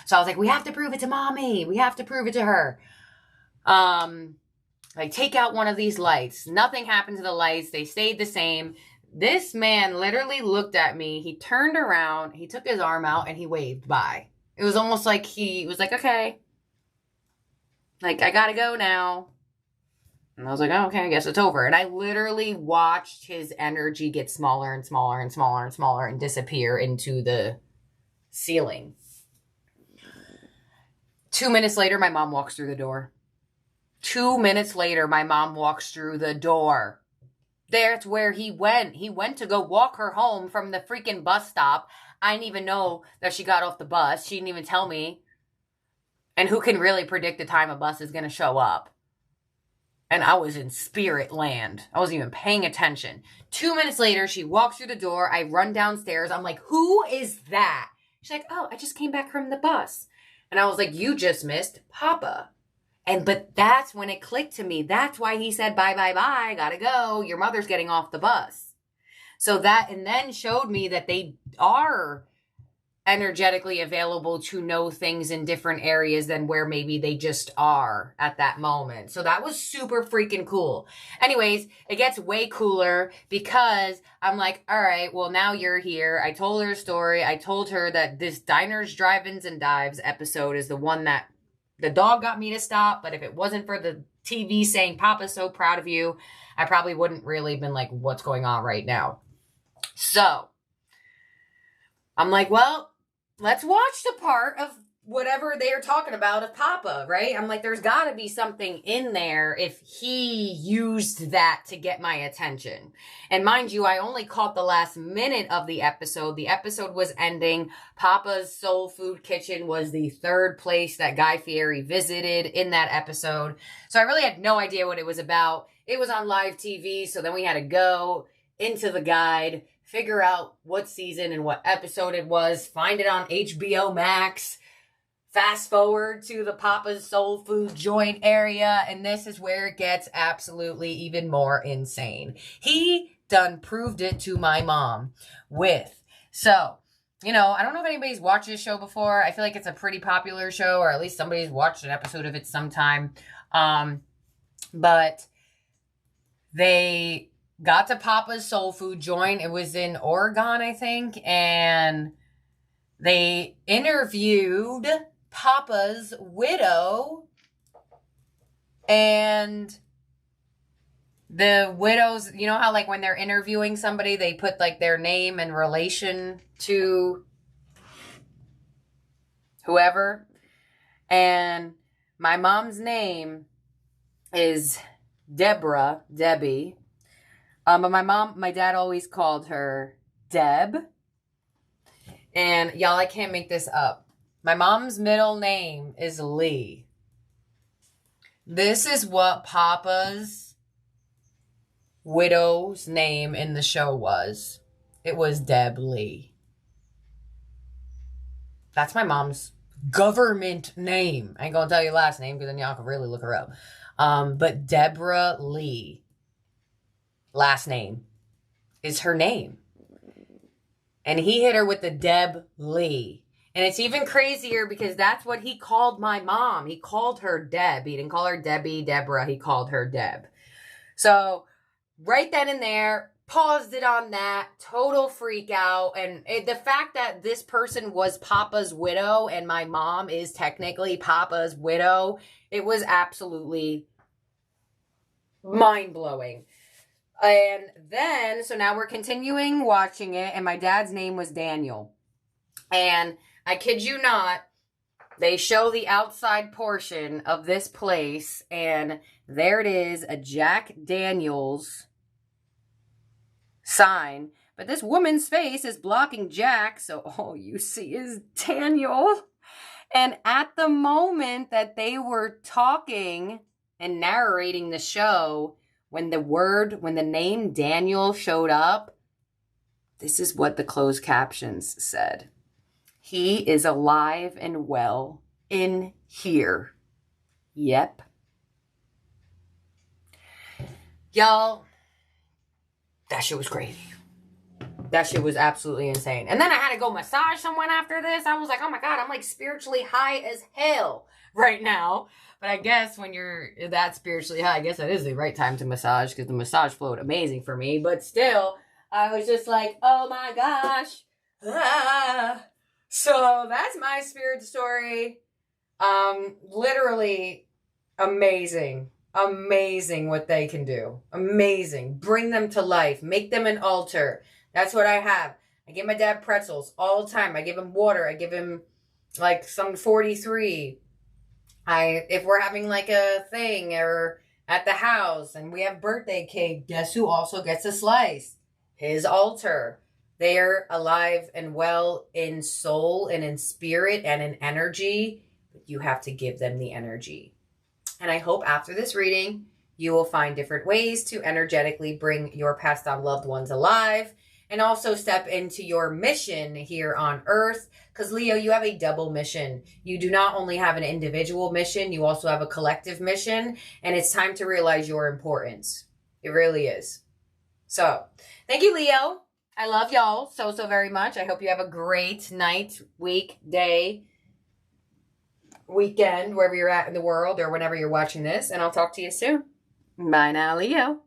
So I was like, we have to prove it to mommy. We have to prove it to her. Like, take out one of these lights. Nothing happened to the lights. They stayed the same. This man literally looked at me. He turned around. He took his arm out and he waved bye. It was almost like he was like, okay. Like, I gotta go now. And I was like, oh, okay, I guess it's over. And I literally watched his energy get smaller and smaller and smaller and smaller and disappear into the ceiling. 2 minutes later, my mom walks through the door. 2 minutes later, my mom walks through the door. That's where he went. He went to go walk her home from the freaking bus stop. I didn't even know that she got off the bus. She didn't even tell me. And who can really predict the time a bus is going to show up? And I was in spirit land. I wasn't even paying attention. 2 minutes later, she walks through the door. I run downstairs. I'm like, who is that? She's like, oh, I just came back from the bus. And I was like, you just missed Papa. But that's when it clicked to me. That's why he said, bye, bye, bye, gotta go. Your mother's getting off the bus. So that, and then showed me that they are energetically available to know things in different areas than where maybe they just are at that moment. So that was super freaking cool. Anyways, it gets way cooler because I'm like, all right, well, now you're here. I told her a story. I told her that this Diners, Drive-Ins, and Dives episode is the one that the dog got me to stop, but if it wasn't for the TV saying, Papa's so proud of you, I probably wouldn't really been like, what's going on right now? So I'm like, well, let's watch the part of whatever they're talking about of Papa, right? I'm like, there's got to be something in there if he used that to get my attention. And mind you, I only caught the last minute of the episode. The episode was ending. Papa's Soul Food Kitchen was the third place that Guy Fieri visited in that episode. So I really had no idea what it was about. It was on live TV, so then we had to go into the guide, figure out what season and what episode it was, find it on HBO Max, fast forward to the Papa's Soul Food joint area, and this is where it gets absolutely even more insane. He done proved it to my mom with. So, you know, I don't know if anybody's watched this show before. I feel like it's a pretty popular show, or at least somebody's watched an episode of it sometime. But they got to Papa's Soul Food joint. It was in Oregon, I think. And they interviewed Papa's widow. And the widows, you know how like when they're interviewing somebody, they put like their name and relation to whoever. And my mom's name is Debbie. But my dad always called her Deb. And y'all, I can't make this up. My mom's middle name is Lee. This is what Papa's widow's name in the show was. It was Deb Lee. That's my mom's government name. I ain't gonna tell you last name because then y'all can really look her up. But Deborah Lee, last name, is her name. And he hit her with the Deb Lee. And it's even crazier because that's what he called my mom. He called her Deb. He didn't call her Debbie, Deborah. He called her Deb. So right then and there, paused it on that. Total freak out. And the fact that this person was Papa's widow and my mom is technically Papa's widow, it was absolutely mind-blowing. And then, so now we're continuing watching it, and my dad's name was Daniel. And I kid you not, they show the outside portion of this place, and there it is, a Jack Daniels sign. But this woman's face is blocking Jack, so all you see is Daniel. And at the moment that they were talking and narrating the show, when the name Daniel showed up, this is what the closed captions said. He is alive and well in here. Yep. Y'all, that shit was crazy. That shit was absolutely insane. And then I had to go massage someone after this. I was like, oh my God, I'm like spiritually high as hell right now. But I guess when you're that spiritually high, I guess that is the right time to massage because the massage flowed amazing for me. But still, I was just like, oh my gosh. Ah. So that's my spirit story. Literally amazing. Amazing what they can do. Amazing. Bring them to life. Make them an altar. That's what I have. I give my dad pretzels all the time. I give him water. I give him like some 43. If we're having like a thing or at the house and we have birthday cake, guess who also gets a slice? His altar. They are alive and well in soul and in spirit and in energy. But you have to give them the energy. And I hope after this reading, you will find different ways to energetically bring your passed on loved ones alive and also step into your mission here on Earth. Because Leo, you have a double mission. You do not only have an individual mission, you also have a collective mission. And it's time to realize your importance. It really is. So, thank you, Leo. I love y'all so very much. I hope you have a great night, week, day, weekend, wherever you're at in the world or whenever you're watching this. And I'll talk to you soon. Bye now, Leo.